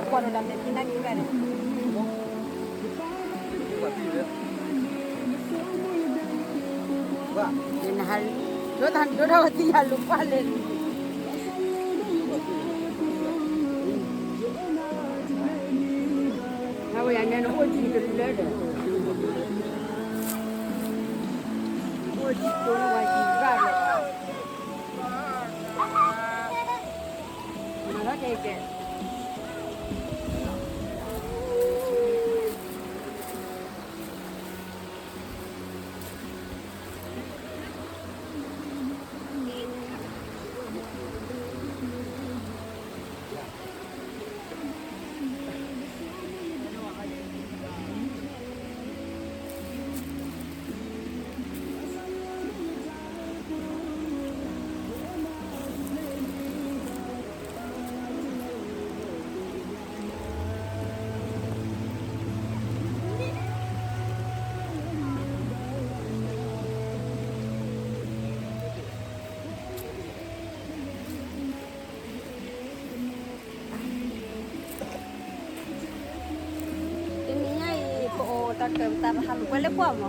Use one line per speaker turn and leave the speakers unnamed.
Cuando la medicina que era. Nên hal do thaw ti halu palen. Hawa ya neno oji ke lede. Oji ko no wa ji ga le. Na ga ke. Ta que ta halu kwele kwa mo.